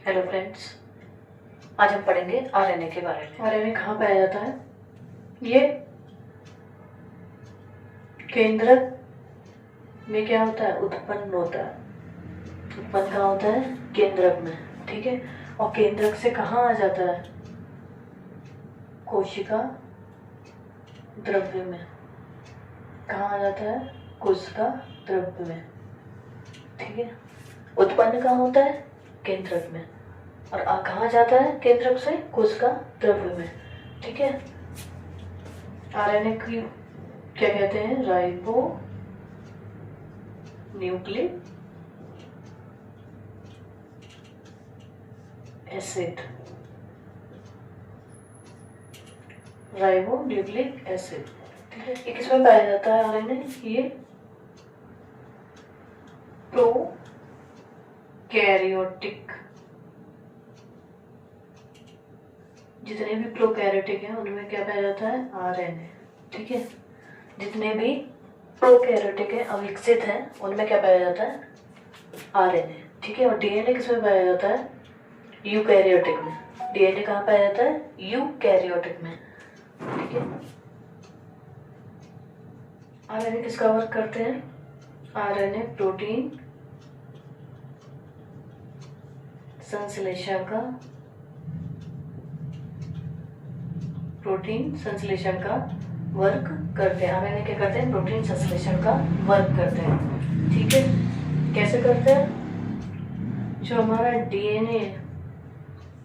Hello friends, आज हम पढ़ेंगे आरएनए के बारे में। आरएनए कहाँ पाया जाता है? ये केंद्रक में क्या होता है? उत्पन्न होता है। उत्पन्न कहाँ होता है? केंद्रक में। ठीक है। और केंद्रक से कहाँ आ जाता है? कोशिका द्रव्य में। कहाँ आ जाता है? कोशिका द्रव्य में। ठीक है। उत्पन्न कहाँ होता है? केंद्रक में। और कहाँ जाता है? केंद्रक से कोशिका द्रव्य में। ठीक है। आरएनए की क्या कहते हैं? Ribo nucleic acid. Ribo nucleic acid. ठीक है। ये किसमें पाया जाता है आरएनए? ये प्रोकैरियोटिक, जितने भी प्रोकैरियोटिक हैं उनमें क्या पाया जाता है? आरएनए। ठीक है। जितने भी प्रोकैरियोटिक हैं, अविकसित हैं, उनमें क्या पाया जाता है? आरएनए। ठीक है। और डीएनए किसमें पाया जाता है? यूकैरियोटिक में। डीएनए कहाँ पाया जाता है? यूकैरियोटिक में। ठीक है। आरएनए किसका वर्क करते हैं? आरएनए प्रोटीन संश्लेषण का वर्क करते हैं। आरएनए क्या करते हैं? प्रोटीन संश्लेषण का वर्क करते हैं। ठीक है। कैसे करते हैं? जो हमारा डीएनए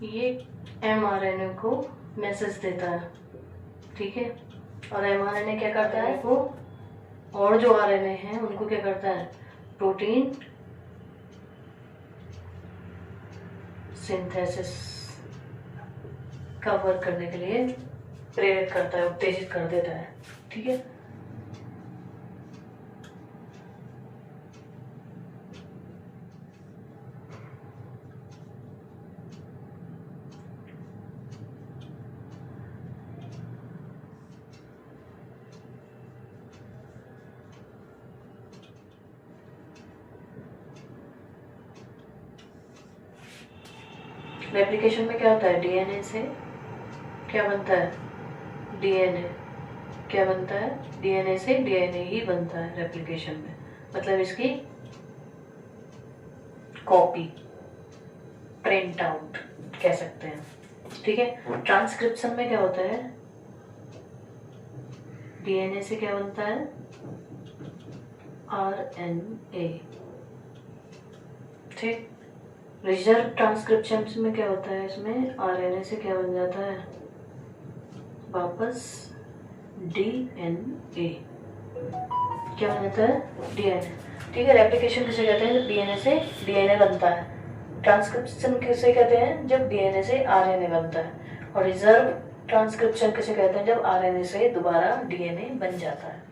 ये एमआरएनए को मैसेज देता है। ठीक है। और एमआरएनए क्या करता है? वो और जो आरएनए हैं उनको क्या करता है? प्रोटीन सिंथेसिस का वर्क करने के लिए प्रेरित करता है, उत्तेजित कर देता है। ठीक है। रेप्लिकेशन में क्या होता है? डीएनए से क्या बनता है? डीएनए क्या बनता है? डीएनए से डीएनए ही बनता है रेप्लिकेशन में। मतलब इसकी कॉपी, प्रिंट आउट कह सकते हैं। ठीक है। ट्रांसक्रिप्शन में क्या होता है? डीएनए से क्या बनता है? आरएनए। ठीक। रिजर्व ट्रांसक्रिप्शन में क्या होता है? इसमें आरएनए से क्या बन जाता है? वापस डीएनए। क्या बन जाता है? डीएनए। ठीक है। रेप्लिकेशन किसे कहते हैं? जब डीएनए से डीएनए बनता है। ट्रांसक्रिप्शन किसे कहते हैं? जब डीएनए से आरएनए बनता है। और रिजर्व ट्रांसक्रिप्शन किसे कहते हैं? जब आरएनए से दोबारा डीएनए बन जाता है।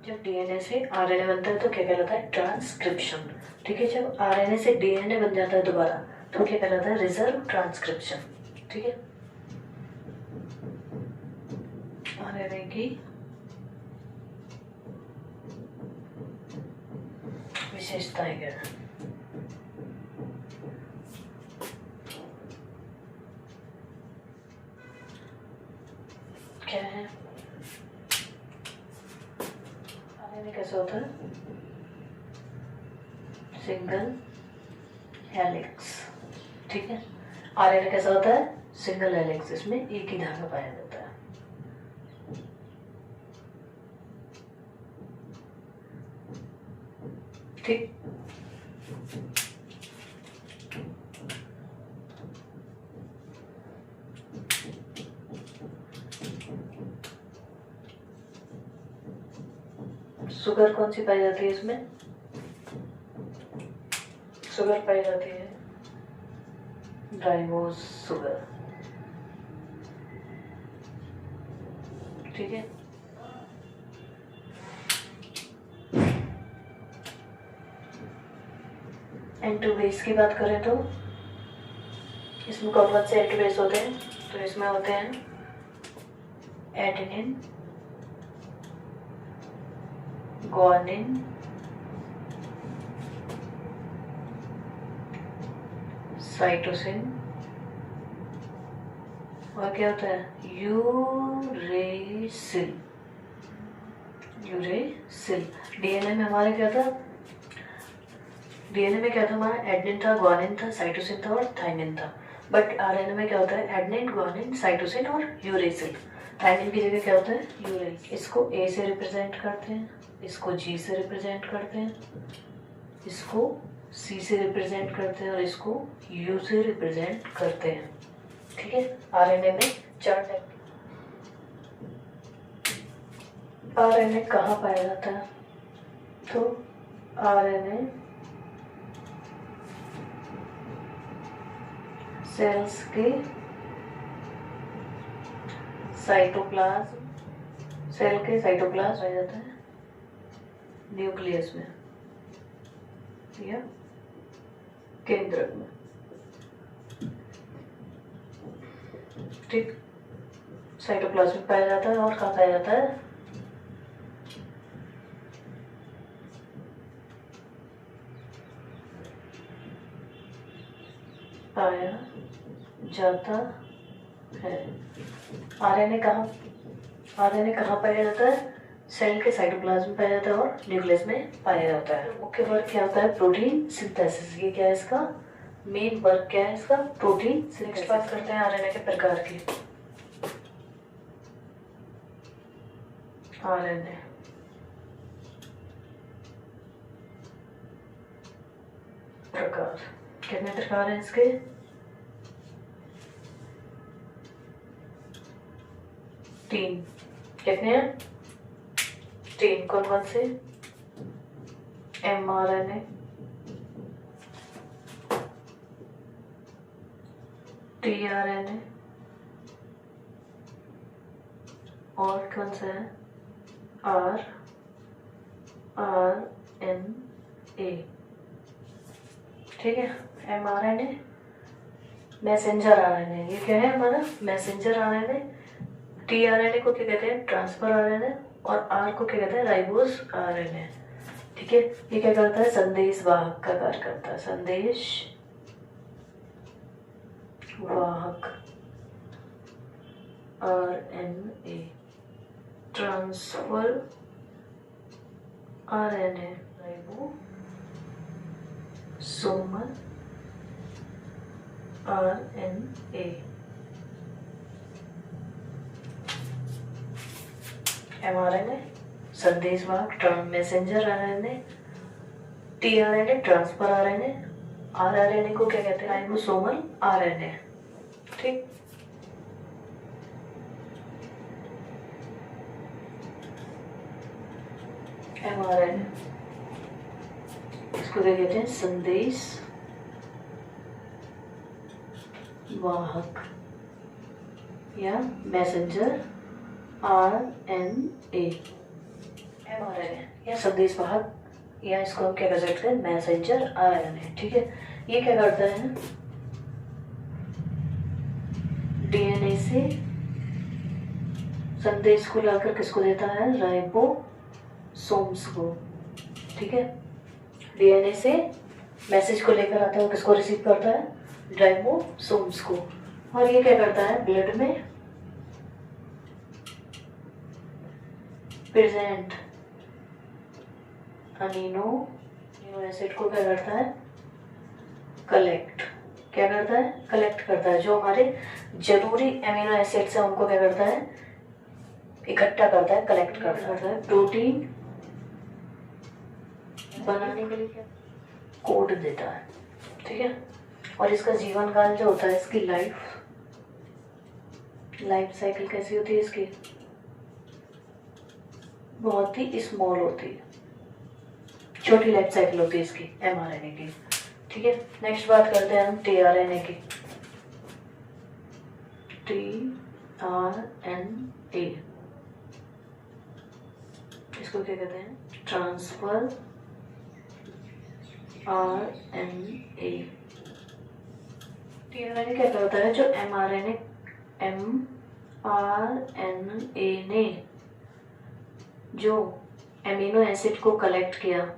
जब डीएनए से आरएनए बनता है तो क्या कहलाता है? ट्रांसक्रिप्शन। ठीक है। जब आरएनए से डीएनए बन जाता है दोबारा तो क्या कहलाता है? Reserve transcription. ठीक है। आरएनए की विशेषताएं क्या है? क्या है? आरएनए कैसा होता है? Single helix. ठीक है। आरएनए कैसा होता है? Single helix. इसमें एक ही धागा पाया जाता है। ठीक। शुगर कौन सी पाई जाती है इसमें? शुगर पाई जाती है राइबोज शुगर। ठीक है, एंटी बेस की बात करें तो इसमें कौन कौन से एंटी बेस होते हैं? तो इसमें होते हैं एडेनिन, ग्वानिन, साइटोसिन और क्या होता है? यूरेसिल। यूरेसिल। डीएनए में हमारे क्या था? डीएनए में क्या था हमारा? एडेनिन था, ग्वानिन था, साइटोसिन था और थाइमिन था। बट आरएनए में क्या होता है? एडेनिन, ग्वानिन, साइटोसिन और यूरेसिल। थाइमिन की जगह क्या होता है? यूरेसिल। इसको ए से रिप्रेजेंट करते हैं, इसको जी से रिप्रेजेंट करते हैं, इसको सी से रिप्रेजेंट करते हैं और इसको यू से रिप्रेजेंट करते हैं। ठीक है, आरएनए में 4 टाइप। आरएनए कहाँ पाया जाता है? तो आरएनए सेल्स के साइटोप्लाज्म, सेल के साइटोप्लाज्म पाया जाता है, न्यूक्लियस में या केंद्रक में। ठीक, साइटोप्लाज्म में पाया जाता है और कहाँ पाया जाता है? पाया जाता है। आरएनए कहाँ पाया जाता है? सेल के साइटोप्लाज्म में पाया जाता है और न्यूक्लियस में पाया जाता है। मुख्य वर्क क्या होता है? Protein synthesis. ये क्या है इसका मेन वर्क? क्या है इसका? प्रोटीन। नेक्स्ट बात करते हैं आरएनए के प्रकार की। आरएनए प्रकार कितने प्रकार हैं इसके? 3। कितने हैं? 3। कौन कौन से? mRNA, tRNA और कौन सा है? RNA। ठीक है, mRNA मैसेंजर आरएनए। ये क्या है हमारा? Messenger RNA. tRNA को क्या कहते हैं? Transfer RNA. और आर को क्या कहते हैं? Ribose RNA. ठीक है, ये क्या करता है? संदेश वाहक का कार्य करता है। संदेश वाहक RNA, transfer RNA, ribosomal RNA. mRNA संदेशवाहक messenger RNA, tRNA transfer RNA, rRNA को क्या कहते हैं? Ribosomal RNA. ठीक, mRNA इसको क्या कहते हैं? संदेश वाहक या मैसेंजर RNA। mRNA या संदेश वाहक या इसको हम क्या कर सकते हैं? Messenger RNA। ठीक है, ये क्या करता है? डीएनए से संदेश को लाकर किसको देता है? राइबोसोम्स को। ठीक है, डीएनए से मैसेज को लेकर आता है, किसको रिसीव करता है? राइबोसोम्स को। और ये क्या करता है? ब्लड में प्रेजेंट अमीनो एसिड को क्या करता है? कलेक्ट। क्या करता है? कलेक्ट करता है। जो हमारे जरूरी अमीनो एसिड्स हैं उनको क्या करता है? इकट्ठा करता है, कलेक्ट करता है। प्रोटीन बनाने के लिए क्या कोड देता है। ठीक है, और इसका जीवन काल जो होता है, इसकी लाइफ साइकिल कैसी होती है इसकी? बहुत ही स्मॉल होती है, छोटी लाइफ साइकिल होती है इसकी, mRNA की। ठीक है, नेक्स्ट बात करते हैं हम tRNA की। tRNA इसको क्या कहते हैं? Transfer RNA। tRNA क्या करता है? जो mRNA ने जो एमिनो एसिड को कलेक्ट किया,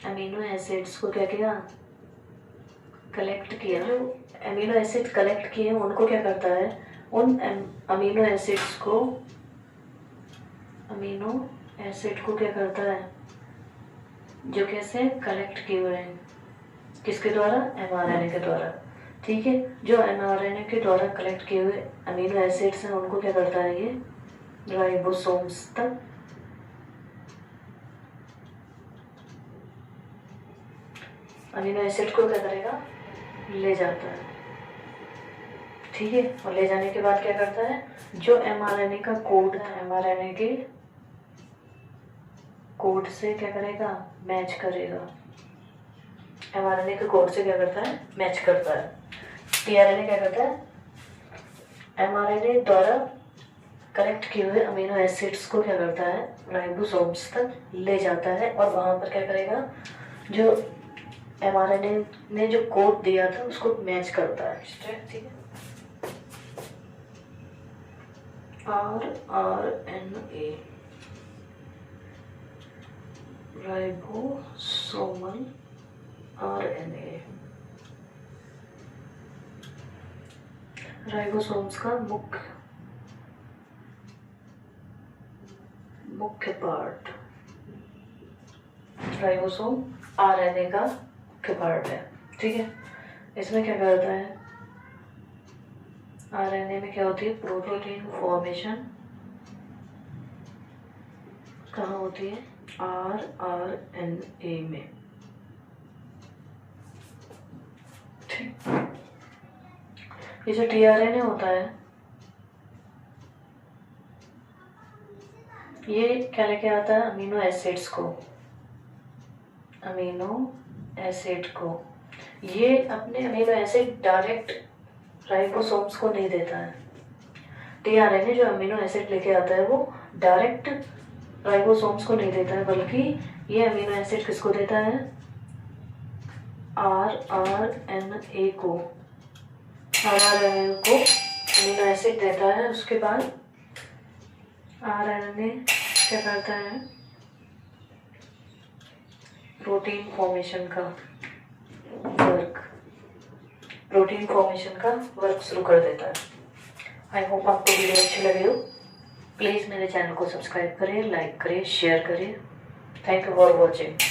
एमिनो एसिड्स को क्या किया? कलेक्ट किया। जो एमिनो एसिड कलेक्ट किए उनको क्या करता है? उन अमीनो एसिड को क्या करता है? जो कैसे कलेक्ट किए हुए हैं, किसके द्वारा? mRNA के द्वारा। ठीक है, जो mRNA के द्वारा कलेक्ट किए हुए अमीनो एसिड्स हैं उनको क्या करता है? ये राइबोसोम्स तक अमीनो एसिड को क्या करेगा? ले जाता है। ठीक है, और ले जाने के बाद क्या करता है? जो mRNA का कोड है, mRNA के कोड से क्या करेगा? मैच करेगा। mRNA के कोड से क्या करता है? मैच करता है। tRNA क्या करता है? mRNA द्वारा कलेक्ट किए हुए अमीनो एसिड्स को क्या करता है? राइबोसोम्स तक ले जाता है और वहां पर क्या करेगा? जो mRNA ने जो कोड दिया था उसको मैच करता है। ठीक है, rRNA राइबोसोमल RNA। राइबोसोम्स का मुख्य पार्ट, राइबोसोम RNA का मुख्य पार्ट है। ठीक है, इसमें क्या करता है? RNA में क्या होती है? प्रोटीन फॉर्मेशन कहाँ होती है? rRNA में। ठीक, ये जो tRNA होता है ये क्या लेके आता है? अमीनो एसिड्स को, अमीनो एसिड को। ये अपने अमीनो एसिड डायरेक्ट राइबोसोम्स को नहीं देता है। tRNA जो अमीनो एसिड लेके आता है वो डायरेक्ट राइबोसोम्स को नहीं देता है, बल्कि ये अमीनो एसिड किसको देता है? rRNA को। rRNA को अमीनो एसिड देता है। उसके बाद rRNA क्या करता है? प्रोटीन फॉर्मेशन का वर्क शुरू कर देता है। आई होप आपको वीडियो अच्छी लगी हो। प्लीज़ मेरे चैनल को सब्सक्राइब करें, लाइक करें, शेयर करें। Thank you for watching.